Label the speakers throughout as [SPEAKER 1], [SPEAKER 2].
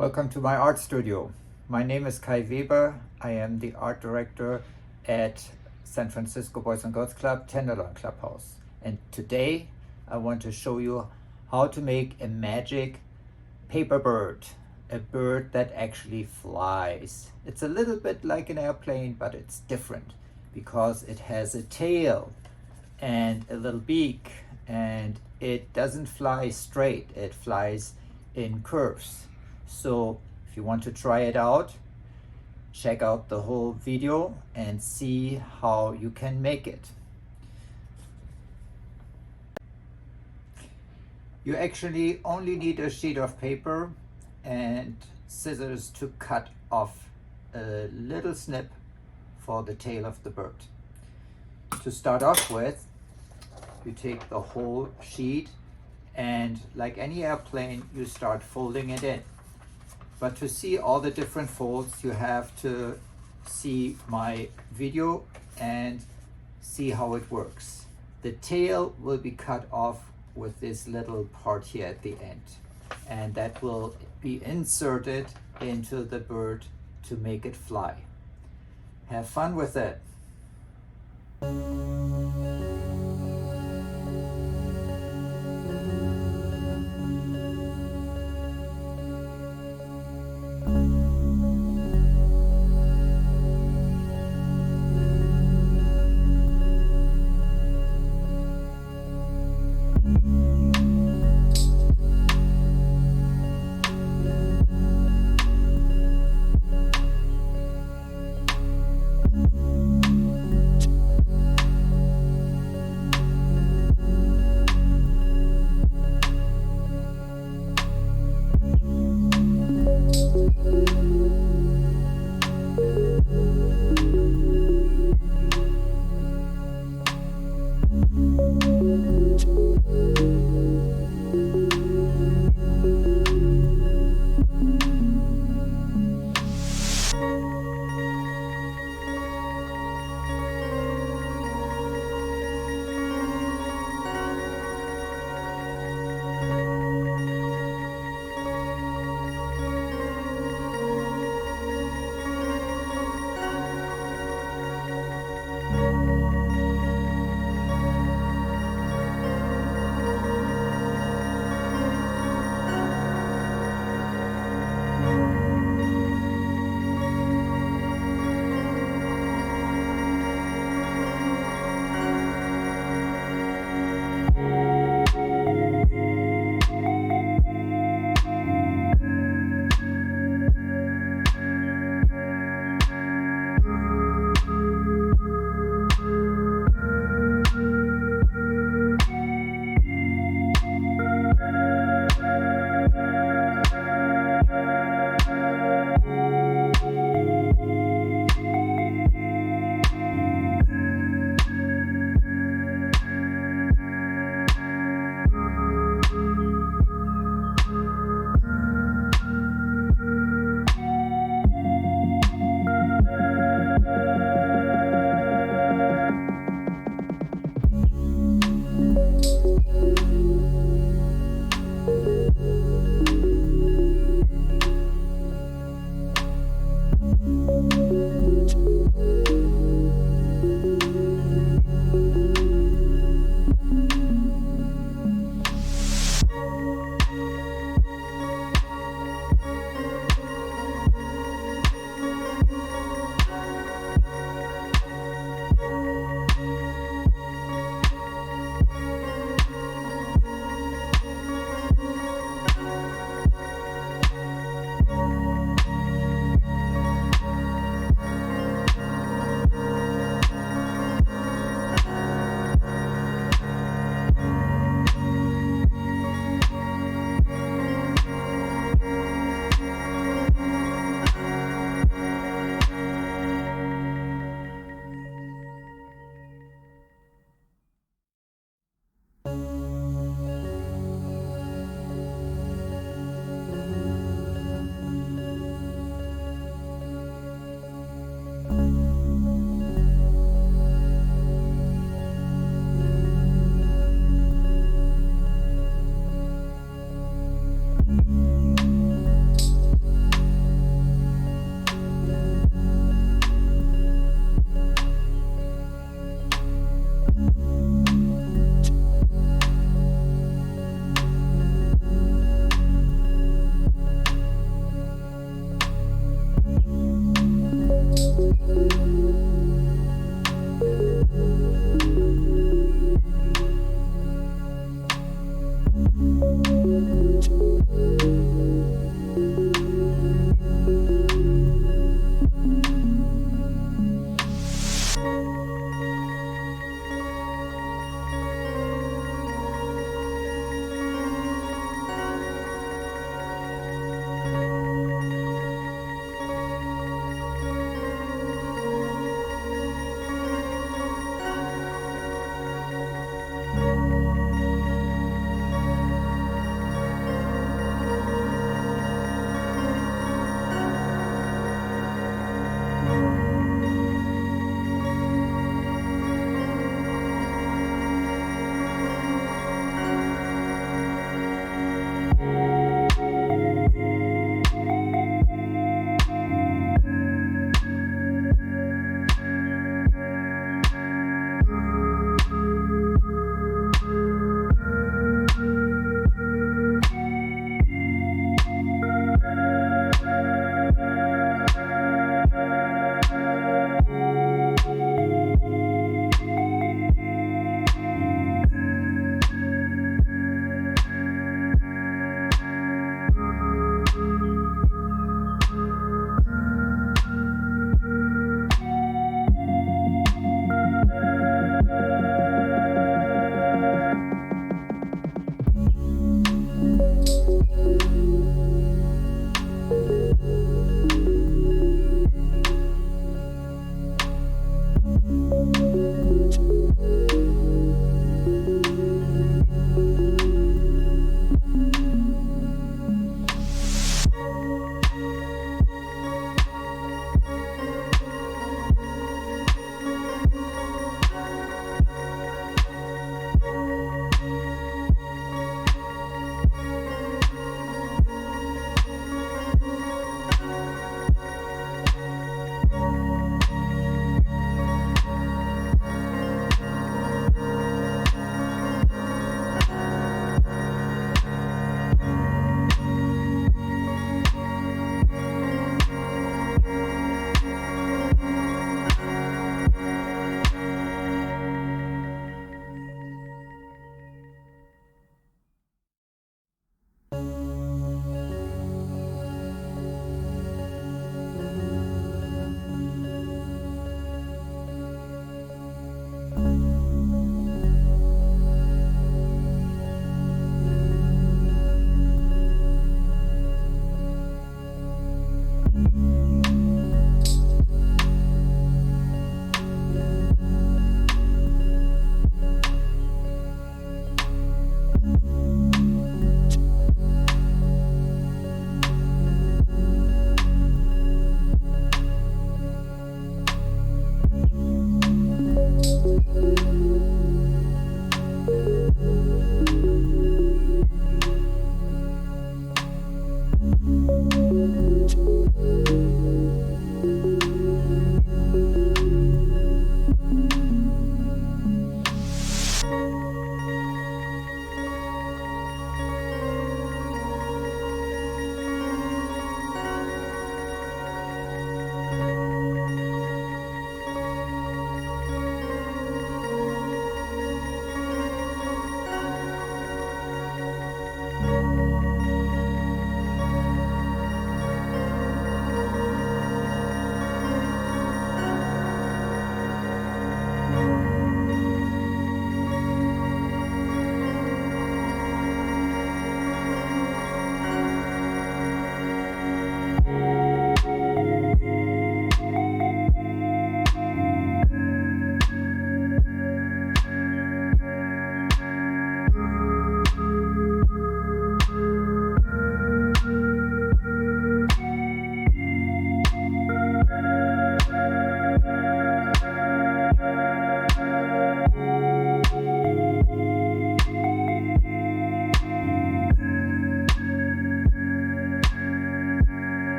[SPEAKER 1] Welcome to my art studio. My name is Kai Weber. I am the art director at San Francisco Boys and Girls Club Tenderloin Clubhouse. And today I want to show you how to make a magic paper bird, a bird that actually flies. It's a little bit like an airplane, but it's different because it has a tail and a little beak, and it doesn't fly straight, it flies in curves. So if you want to try it out, check out the whole video and see how you can make it. You actually only need a sheet of paper and scissors to cut off a little snip for the tail of the bird. To start off with, you take the whole sheet and, like any airplane, you start folding it in. But to see all the different folds, you have to see my video and see how it works. The tail will be cut off with this little part here at the end, and that will be inserted into the bird to make it fly. Have fun with it.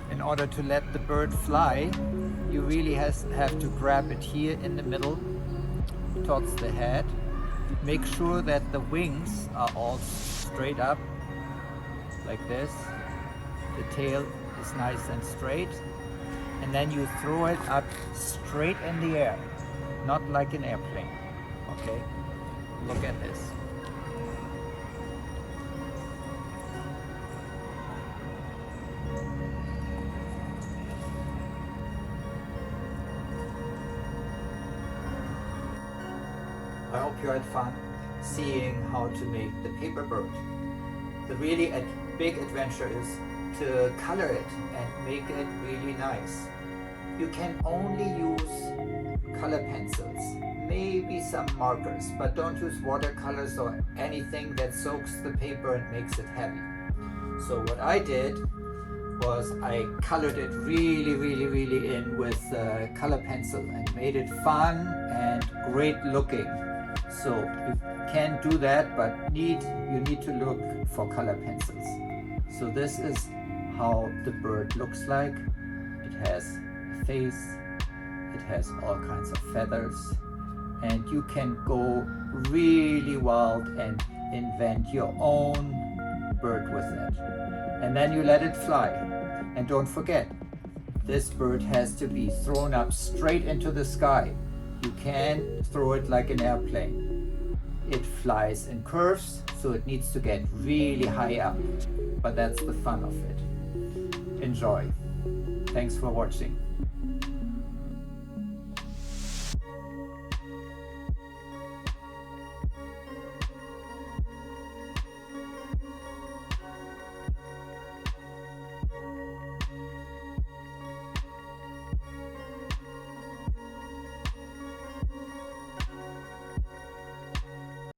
[SPEAKER 1] In order to let the bird fly, you really have to grab it here in the middle towards the head. Make sure that the wings are all straight up like this. The tail is nice and straight. And then you throw it up straight in the air, not like an airplane. Okay? Look at this. I hope you had fun seeing how to make the paper bird. The really big adventure is to color it and make it really nice. You can only use color pencils, maybe some markers, but don't use watercolors or anything that soaks the paper and makes it heavy. So what I did was I colored it really in with color pencil and made it fun and great looking. So you can do that, but you need to look for color pencils. So this is how the bird looks like. It has a face, it has all kinds of feathers, and you can go really wild and invent your own bird with it. And then you let it fly. And don't forget, this bird has to be thrown up straight into the sky. You can't throw it like an airplane. It flies in curves, so it needs to get really high up. But that's the fun of it. Enjoy. Thanks for watching.